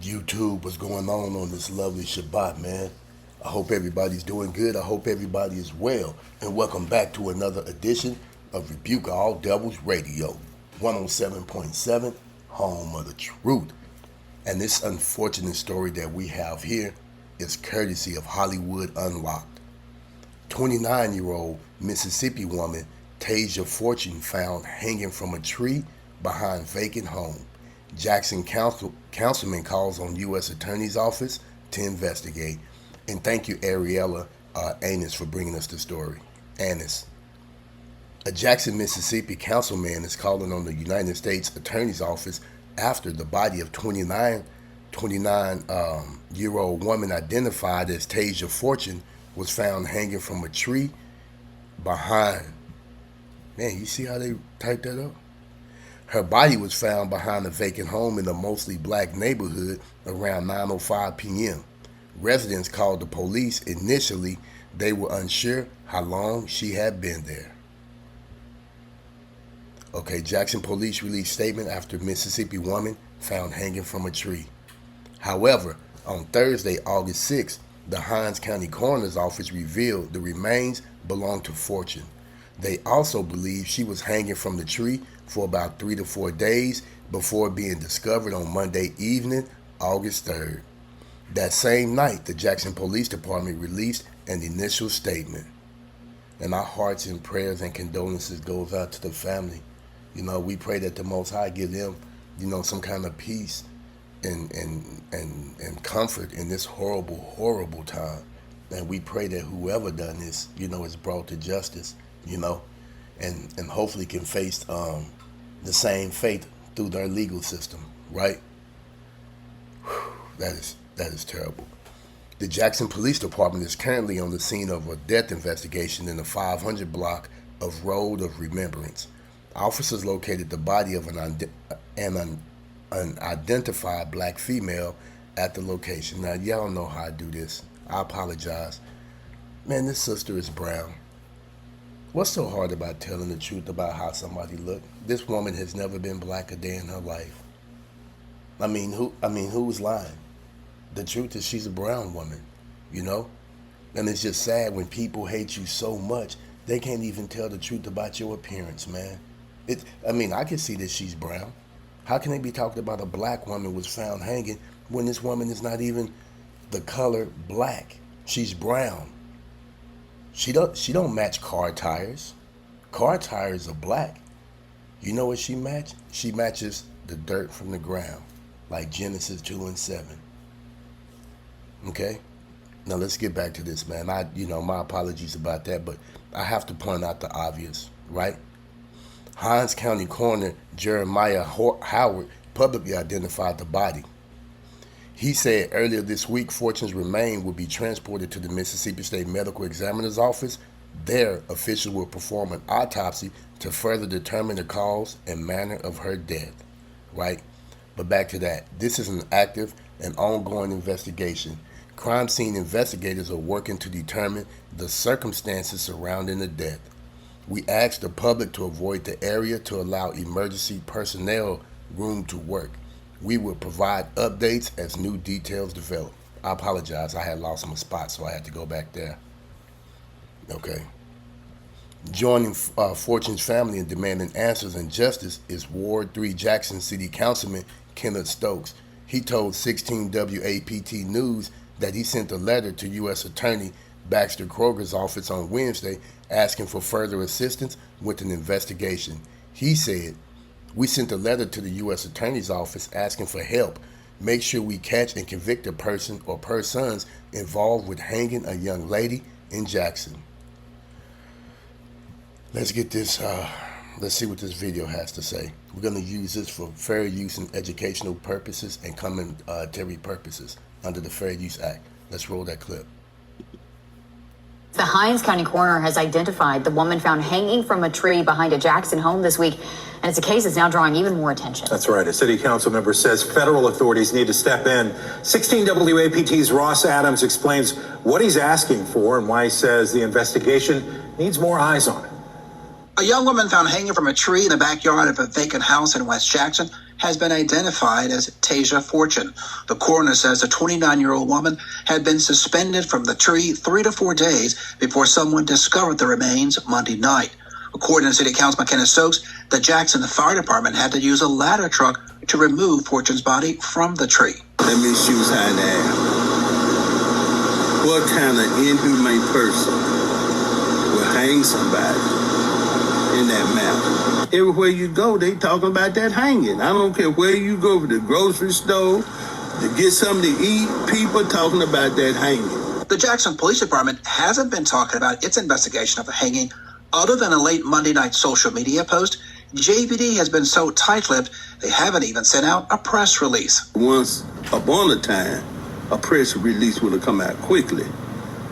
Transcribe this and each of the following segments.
YouTube, what's going on this lovely Shabbat, man? I hope everybody's doing good. I hope everybody is well. And welcome back to another edition of Rebuke All Devils Radio, 107.7, home of the truth. And this unfortunate story that we have here is courtesy of Hollywood Unlocked. 29-year-old Mississippi woman Tasia Fortune found hanging from a tree behind vacant home. Jackson councilman calls on U.S. Attorney's Office to investigate. And thank you, Ariella Annis, for bringing us the story. Annis. A Jackson, Mississippi councilman is calling on the United States Attorney's Office after the body of 29-year-old woman identified as Tasia Fortune was found hanging from a tree behind. Man, you see how they typed that up? Her body was found behind a vacant home in a mostly black neighborhood around 9:05 p.m. Residents called the police. Initially, they were unsure how long she had been there. Okay, Jackson police released statement after Mississippi woman found hanging from a tree. However, on Thursday, August 6th, the Hinds County Coroner's Office revealed the remains belonged to Fortune. They also believe she was hanging from the tree for about 3 to 4 days before being discovered on Monday evening, August 3rd. That same night, the Jackson Police Department released an initial statement. And our hearts and prayers and condolences goes out to the family. You know, we pray that the Most High give them, some kind of peace and comfort in this horrible time. And we pray that whoever done this, is brought to justice, and hopefully can face the same fate through their legal system, right? That is terrible. The Jackson Police Department is currently on the scene of a death investigation in the 500 block of Road of Remembrance. Officers located the body of an unidentified black female at the location. Now, y'all know how I do this. I apologize. Man, this sister is brown. What's so hard about telling the truth about how somebody looked? This woman has never been black a day in her life. Who's lying? The truth is she's a brown woman, And it's just sad when people hate you so much, they can't even tell the truth about your appearance, man. I can see that she's brown. How can they be talking about a black woman was found hanging when this woman is not even the color black? She's brown. She don't match car tires. Car tires are black. You know what she matches? She matches the dirt from the ground, like Genesis 2:7. Okay? Now let's get back to this, man. My apologies about that, but I have to point out the obvious, right? Hinds County Coroner Jeremiah Howard publicly identified the body. He said earlier this week Fortune's remains will be transported to the Mississippi State Medical Examiner's Office. There, officials will perform an autopsy to further determine the cause and manner of her death, right? But back to that. This is an active and ongoing investigation. Crime scene investigators are working to determine the circumstances surrounding the death. We ask the public to avoid the area to allow emergency personnel room to work. We will provide updates as new details develop. I apologize. I had lost my spot, so I had to go back there. Okay. Joining Fortune's family in demanding answers and justice is Ward 3 Jackson City Councilman Kenneth Stokes. He told 16 WAPT News that he sent a letter to U.S. Attorney Baxter Kroger's office on Wednesday asking for further assistance with an investigation. He said, "We sent a letter to the U.S. Attorney's Office asking for help. Make sure we catch and convict a person or persons involved with hanging a young lady in Jackson." Let's get this, let's see what this video has to say. We're going to use this for fair use and educational purposes and commentary purposes under the Fair Use Act. Let's roll that clip. The Hinds County coroner has identified the woman found hanging from a tree behind a Jackson home this week, and it's a case that's now drawing even more attention. That's right. A city council member says federal authorities need to step in. 16 WAPT's Ross Adams explains what he's asking for and why he says the investigation needs more eyes on it. A young woman found hanging from a tree in the backyard of a vacant house in West Jackson has been identified as Tasia Fortune. The coroner says the 29-year-old woman had been suspended from the tree 3 to 4 days before someone discovered the remains Monday night. According to City Councilman Kenneth Stokes, the Jackson Fire Department had to use a ladder truck to remove Fortune's body from the tree. Let me shoot her in the air. What kind of inhumane person will hang somebody in that manner? Everywhere you go, they talking about that hanging. I don't care where you go, to the grocery store, to get something to eat, people talking about that hanging. The Jackson Police Department hasn't been talking about its investigation of the hanging other than a late Monday night social media post. JPD has been so tight-lipped, they haven't even sent out a press release. Once upon a time, a press release would have come out quickly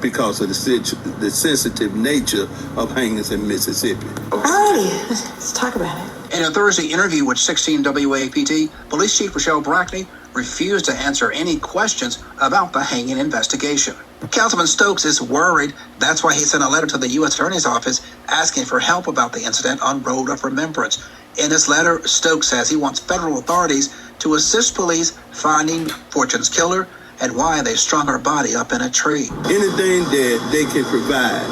because of the sensitive nature of hangings in Mississippi. Alrighty, let's talk about it. In a Thursday interview with 16 WAPT, Police Chief Rochelle Brackney refused to answer any questions about the hanging investigation. Councilman Stokes is worried. That's why he sent a letter to the U.S. Attorney's Office asking for help about the incident on Road of Remembrance. In his letter, Stokes says he wants federal authorities to assist police finding Fortune's killer and why they strung her body up in a tree. Anything that they can provide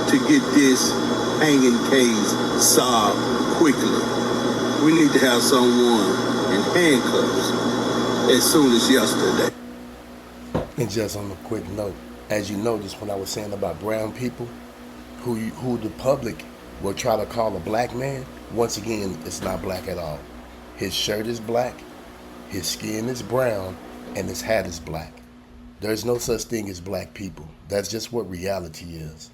to get this hanging case solved quickly. We need to have someone in handcuffs as soon as yesterday. And just on a quick note, as you noticed when I was saying about brown people, who the public will try to call a black man, once again, it's not black at all. His shirt is black, his skin is brown, and his hat is black. There's no such thing as black people. That's just what reality is.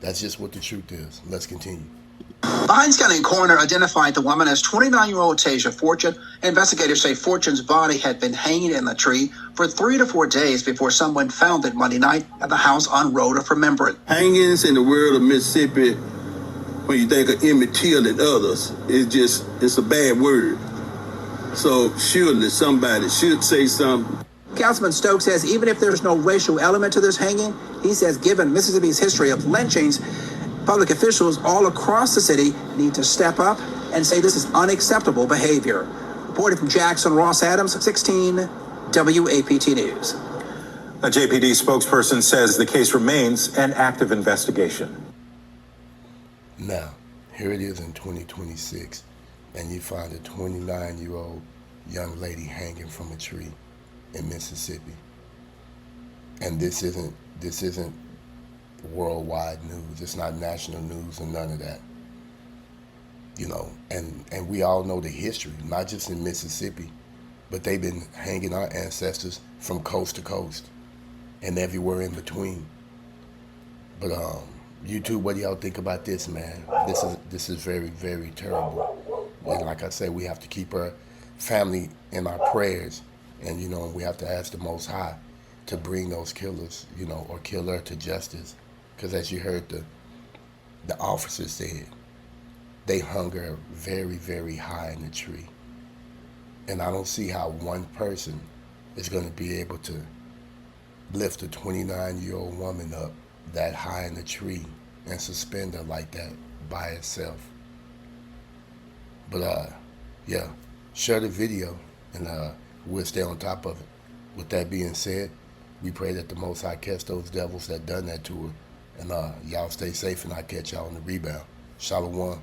That's just what the truth is. Let's continue. The Hinds County coroner identified the woman as 29-year-old Tasia Fortune. Investigators say Fortune's body had been hanging in the tree for 3 to 4 days before someone found it Monday night at the house on Road of Remembrance. Hangings in the world of Mississippi, when you think of Emmett Till and others, it's a bad word. So surely somebody should say something. Councilman Stokes says even if there's no racial element to this hanging, he says given Mississippi's history of lynchings, public officials all across the city need to step up and say this is unacceptable behavior. Reporting from Jackson, Ross Adams, 16 WAPT News. A JPD spokesperson says the case remains an active investigation. Now, here it is in 2026, and you find a 29-year-old young lady hanging from a tree in Mississippi. And this isn't worldwide news. It's not national news or none of that. You know, and we all know the history, not just in Mississippi, but they've been hanging our ancestors from coast to coast and everywhere in between. But you two, what do y'all think about this, man? This is very, very terrible. And like I said, we have to keep our family in our prayers, and you know, we have to ask the Most High to bring those killers, you know, or killer to justice. Because as you heard the officer said, they hung her very, very high in the tree. And I don't see how one person is going to be able to lift a 29-year-old woman up that high in the tree and suspend her like that by itself. But yeah, share the video and we'll stay on top of it. With that being said, we pray that the Most High catch those devils that done that to her. And y'all stay safe, and I'll catch y'all on the rebound. Shalom.